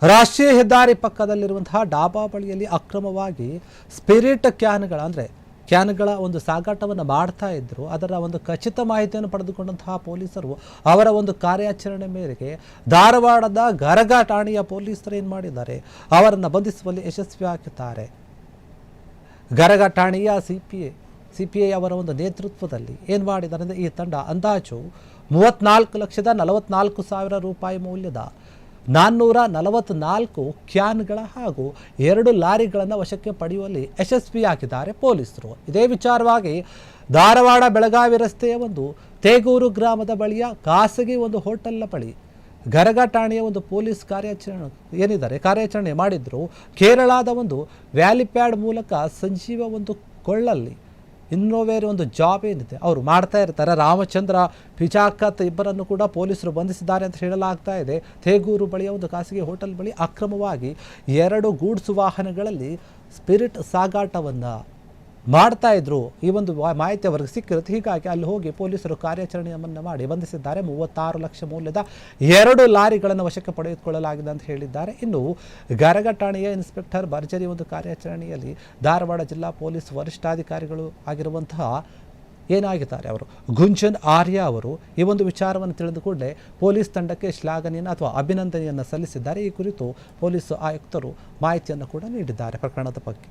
ರಾಷ್ಟ್ರೀಯ ಹೆದ್ದಾರಿ ಪಕ್ಕದಲ್ಲಿರುವಂತಹ ಡಾಬಾ ಬಳಿಯಲ್ಲಿ ಅಕ್ರಮವಾಗಿ ಸ್ಪಿರಿಟ್ ಕ್ಯಾನ್ಗಳ ಒಂದು ಸಾಗಾಟವನ್ನು ಮಾಡ್ತಾ ಇದ್ರು. ಅದರ ಒಂದು ಖಚಿತ ಮಾಹಿತಿಯನ್ನು ಪಡೆದುಕೊಂಡಂತಹ ಪೊಲೀಸರು ಅವರ ಒಂದು ಕಾರ್ಯಾಚರಣೆ ಮೇರೆಗೆ ಧಾರವಾಡದ ಗರಗ ಠಾಣೆಯ ಪೊಲೀಸರು ಏನು ಮಾಡಿದ್ದಾರೆ, ಅವರನ್ನು ಬಂಧಿಸುವಲ್ಲಿ ಯಶಸ್ವಿಯಾಗಿದ್ದಾರೆ. ಗರಗ ಠಾಣೆಯ ಸಿಪಿಐ ಅವರ ಒಂದು ನೇತೃತ್ವದಲ್ಲಿ ಏನು ಮಾಡಿದ್ದಾರೆ ಅಂದರೆ, ಈ ತಂಡ ಅಂದಾಜು 34,44,000 ರೂಪಾಯಿ ಮೌಲ್ಯದ 444 ಕ್ಯಾನ್ಗಳ ಹಾಗೂ 2 ಲಾರಿಗಳನ್ನು ವಶಕ್ಕೆ ಪಡೆಯುವಲ್ಲಿ ಯಶಸ್ವಿಯಾಗಿದ್ದಾರೆ ಪೊಲೀಸರು. ಇದೇ ವಿಚಾರವಾಗಿ ಧಾರವಾಡ ಬೆಳಗಾವಿ ರಸ್ತೆಯ ಒಂದು ತೇಗೂರು ಗ್ರಾಮದ ಬಳಿಯ ಖಾಸಗಿ ಒಂದು ಹೋಟೆಲ್ನ ಬಳಿ ಗರಗ ಠಾಣೆಯ ಒಂದು ಪೊಲೀಸ್ ಕಾರ್ಯಾಚರಣೆ ಮಾಡಿದ್ರು. ಕೇರಳದ ಒಂದು ವ್ಯಾಲಿಪ್ಯಾಡ್ ಮೂಲಕ ಸಂಜೀವ ಒಂದು ಕೊಳ್ಳಲ್ಲಿ ಇನ್ನೋವೇರ್ ಒಂದು ಜಾಬ್ ಏನಿದೆ ಅವರು ಮಾಡ್ತಾ ಇರ್ತಾರೆ. ರಾಮಚಂದ್ರ ಪಿಚಾಕತ್ ಇಬ್ಬರನ್ನು ಕೂಡ ಪೊಲೀಸರು ಬಂಧಿಸಿದ್ದಾರೆ ಅಂತ ಹೇಳಲಾಗ್ತಾ ಇದೆ. ತೇಗೂರು ಬಳಿಯ ಒಂದು ಖಾಸಗಿ ಹೋಟೆಲ್ ಬಳಿ ಅಕ್ರಮವಾಗಿ 2 ಗೂಡ್ಸ್ ವಾಹನಗಳಲ್ಲಿ ಸ್ಪಿರಿಟ್ ಸಾಗಾಟವನ್ನು ಮಾಡ್ತಾ ಇದ್ರು. ಈ ಒಂದು ಮಾಹಿತಿ ಅವರಿಗೆ ಸಿಕ್ಕಿರುತ್ತೆ. ಹೀಗಾಗಿ ಅಲ್ಲಿ ಹೋಗಿ ಪೊಲೀಸರು ಕಾರ್ಯಾಚರಣೆಯನ್ನು ಮಾಡಿ ಬಂಧಿಸಿದ್ದಾರೆ. 36 ಲಕ್ಷ ಮೌಲ್ಯದ 2 ಲಾರಿಗಳನ್ನು ವಶಕ್ಕೆ ಪಡೆದುಕೊಳ್ಳಲಾಗಿದೆ ಅಂತ ಹೇಳಿದ್ದಾರೆ. ಇನ್ನು ಗರಗ ಠಾಣೆಯ ಇನ್ಸ್ಪೆಕ್ಟರ್ ಭರ್ಜರಿ ಒಂದು ಕಾರ್ಯಾಚರಣೆಯಲ್ಲಿ ಧಾರವಾಡ ಜಿಲ್ಲಾ ಪೊಲೀಸ್ ವರಿಷ್ಠಾಧಿಕಾರಿಗಳು ಆಗಿರುವಂತಹ ಏನಾಗಿದ್ದಾರೆ ಅವರು ಗುಂಜನ್ ಆರ್ಯ ಅವರು ಈ ಒಂದು ವಿಚಾರವನ್ನು ತಿಳಿದು ಕೂಡಲೇ ಪೊಲೀಸ್ ತಂಡಕ್ಕೆ ಶ್ಲಾಘನೆಯನ್ನು ಅಥವಾ ಅಭಿನಂದನೆಯನ್ನು ಸಲ್ಲಿಸಿದ್ದಾರೆ. ಈ ಕುರಿತು ಪೊಲೀಸ್ ಆಯುಕ್ತರು ಮಾಹಿತಿಯನ್ನು ಕೂಡ ನೀಡಿದ್ದಾರೆ ಪ್ರಕರಣದ ಬಗ್ಗೆ.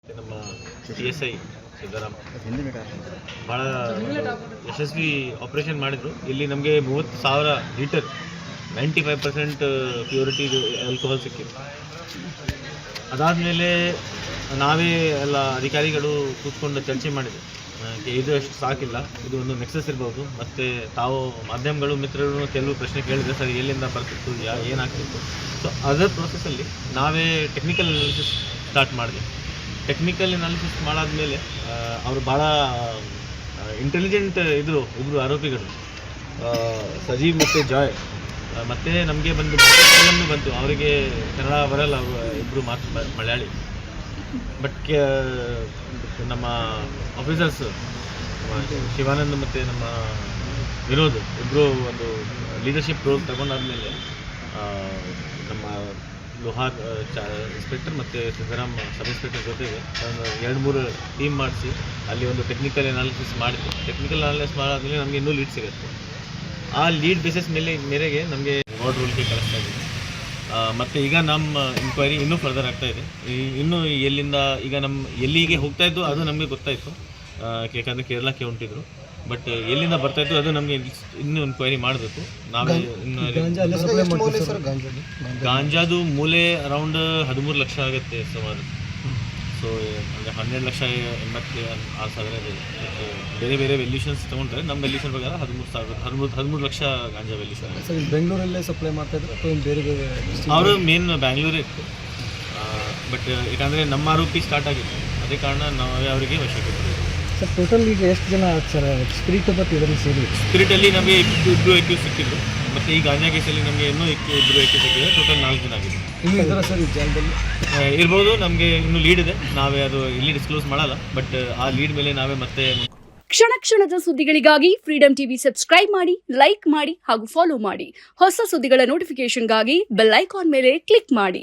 ನಮ್ಮ PSI ಸಿದ್ದರಾಮ ಭಾಳ ಯಶಸ್ವಿ ಆಪರೇಷನ್ ಮಾಡಿದ್ರು. ಇಲ್ಲಿ ನಮಗೆ 30,000 ಲೀಟರ್ 95% ಪ್ಯೂರಿಟಿ ಆಲ್ಕೋಹಾಲ್ ಸಿಕ್ಕಿತ್ತು. ಅದಾದಮೇಲೆ ನಾವೇ ಎಲ್ಲ ಅಧಿಕಾರಿಗಳು ಕೂತ್ಕೊಂಡು ಚರ್ಚೆ ಮಾಡಿದ್ವಿ. ಇದು ಅಷ್ಟು ಸಾಕಿಲ್ಲ, ಇದು ಒಂದು ನೆಕ್ಸಸ್ ಇರ್ಬೋದು. ಮತ್ತು ತಾವು ಮಾಧ್ಯಮಗಳು ಮಿತ್ರರು ಕೆಲವು ಪ್ರಶ್ನೆ ಕೇಳಿದರೆ ಸರ್ ಎಲ್ಲಿಂದ ಬರ್ತಿತ್ತು, ಏನಾಗ್ತಿತ್ತು. ಸೊ ಅದರ ಪ್ರೊಸೆಸ್ಸಲ್ಲಿ ನಾವೇ ಟೆಕ್ನಿಕಲ್ ಅನಾಲಿಸಿಸ್ ಸ್ಟಾರ್ಟ್ ಮಾಡಿದ್ವಿ. ಟೆಕ್ನಿಕಲ್ ಅನಾಲಿಸಿಸ್ ಮಾಡಾದ್ಮೇಲೆ ಅವರು ಭಾಳ ಇಂಟೆಲಿಜೆಂಟ್ ಇದ್ದರು ಇಬ್ಬರು ಆರೋಪಿಗಳು, ಸಜೀವ್ ಮತ್ತು ಜಾಯ್. ಮತ್ತು ನಮಗೆ ಬಂದು ಬಂತು, ಅವರಿಗೆ ಕನ್ನಡ ಬರಲ್ಲ, ಅವರು ಇಬ್ಬರು ಮಾತು ಮಲಯಾಳಿ. ಬಟ್ ನಮ್ಮ ಆಫೀಸರ್ಸ್ ಶಿವಾನಂದ್ ಮತ್ತು ನಮ್ಮ ವಿನೋದ್ ಇಬ್ಬರು ಒಂದು ಲೀಡರ್ಶಿಪ್ ರೋಲ್ ತಗೊಂಡಾದ್ಮೇಲೆ ನಮ್ಮ ಲೋಹಾರ್ ಇನ್ಸ್ಪೆಕ್ಟರ್ ಮತ್ತು ಸಿದ್ದರಾಮ್ ಸಬ್ ಇನ್ಸ್ಪೆಕ್ಟರ್ ಜೊತೆಗೆ ಒಂದು 2-3 ಟೀಮ್ ಮಾಡಿಸಿ ಅಲ್ಲಿ ಒಂದು ಟೆಕ್ನಿಕಲ್ ಅನಾಲಿಸಿಸ್ ಮಾಡಿದ್ವಿ. ಟೆಕ್ನಿಕಲ್ ಅನಾಲಿಸಿಸ್ ಮಾಡಾದ್ಮೇಲೆ ನಮಗೆ ಇನ್ನೂ ಲೀಡ್ ಸಿಗುತ್ತೆ. ಆ ಲೀಡ್ ಬೇಸಿಸ್ ಮೇರೆಗೆ ನಮಗೆ ರಿವಾರ್ಡ್ ರೂಲ್ಗೆ ಕಳಿಸ್ತಾ ಇದ್ದೀವಿ. ಮತ್ತು ಈಗ ನಮ್ಮ ಇನ್ಕ್ವೈರಿ ಇನ್ನೂ ಫರ್ದರ್ ಆಗ್ತಾ ಇದೆ. ಇನ್ನೂ ಎಲ್ಲಿಂದ ಈಗ ಎಲ್ಲಿಗೆ ಹೋಗ್ತಾ ಇದ್ದು ಅದು ನಮಗೆ ಗೊತ್ತಾಯಿತು, ಯಾಕಂದರೆ ಕೇರಳಕ್ಕೆ ಹೊಂಟಿದ್ರು. ಬಟ್ ಎಲ್ಲಿಂದ ಬರ್ತಾಯಿತ್ತು ಅದು ನಮಗೆ ಇನ್ನೂ ಇನ್ಕ್ವೈರಿ ಮಾಡಬೇಕು. ನಾವೇ ಇನ್ನು ಗಾಂಜಾದು ಮೂಲೆ ಅರೌಂಡ್ 13 ಲಕ್ಷ ಆಗುತ್ತೆ ಸುಮಾರು. ಸೊ 12,80,000 ಬೇರೆ ಬೇರೆ ವ್ಯಾಲ್ಯೂಷನ್ಸ್ ತೊಗೊಂಡ್ರೆ ನಮ್ಮ ವ್ಯಾಲ್ಯೂಷನ್ ಪ್ರಕಾರ 13 ಲಕ್ಷ ಗಾಂಜಾ ವ್ಯಾಲ್ಯೂಷನ್. ಬೆಂಗಳೂರಲ್ಲೇ ಸಪ್ಲೈ ಮಾಡ್ತಾಯಿದ್ರು ಅಥವಾ ಬೇರೆ ಬೇರೆ? ಅವರು ಮೇನ್ ಬ್ಯಾಂಗ್ಳೂರೇ ಇತ್ತು. ಬಟ್ ಯಾಕಂದರೆ ನಮ್ಮ ಆರೋಪಿ ಸ್ಟಾರ್ಟ್ ಆಗಿತ್ತು, ಅದೇ ಕಾರಣ ನಾವೇ ಅವರಿಗೆ ವಶಕ್ಕೆ ಕೊಟ್ಟಿದ್ದೀವಿ. ಸರ್ ಟೋಟಲ್ ಈಗ ಎಷ್ಟು ಜನ ಸರ್ ಸ್ಪಿರಿಟ್ ಮತ್ತು ಇದರಲ್ಲಿ ಸೇರಿ? ಸ್ಪಿರಿಟಲ್ಲಿ ನಮಗೆ 2 ಎಕ್ಯೂಸ್ ಸಿಕ್ಕಿದ್ರು. ಮತ್ತು ಈ ಗಾಂಜಾ ಕೇಸಲ್ಲಿ ನಮಗೆ ಇನ್ನೂ 2 ಎಕ್ಯೂಸ್ ಸಿಕ್ಕಿದೆ. ಟೋಟಲ್ 4 ಜನ ಆಗಿದೆ. ಇನ್ನೂ ಇದ್ದಾರೆ ಸರ್ ಈ ಜಾಗದಲ್ಲಿ? ಇರ್ಬೋದು, ನಮಗೆ ಇನ್ನೂ ಲೀಡ್ ಇದೆ. ನಾವೇ ಅದು ಇಲ್ಲಿ ಡಿಸ್ಕ್ಲೋಸ್ ಮಾಡಲ್ಲ, ಬಟ್ ಆ ಲೀಡ್ ಮೇಲೆ ನಾವೇ ಮತ್ತೆ ಕ್ಷಣ ಕ್ಷಣದ ಸುದ್ದಿಗಳಿಗಾಗಿ ಫ್ರೀಡಂ ಟಿವಿ ಸಬ್ಸ್ಕ್ರೈಬ್ ಮಾಡಿ, ಲೈಕ್ ಮಾಡಿ ಹಾಗೂ ಫಾಲೋ ಮಾಡಿ. ಹೊಸ ಸುದ್ದಿಗಳ ನೋಟಿಫಿಕೇಶನ್ಗಾಗಿ ಬೆಲ್ ಐಕಾನ್ ಮೇಲೆ ಕ್ಲಿಕ್ ಮಾಡಿ.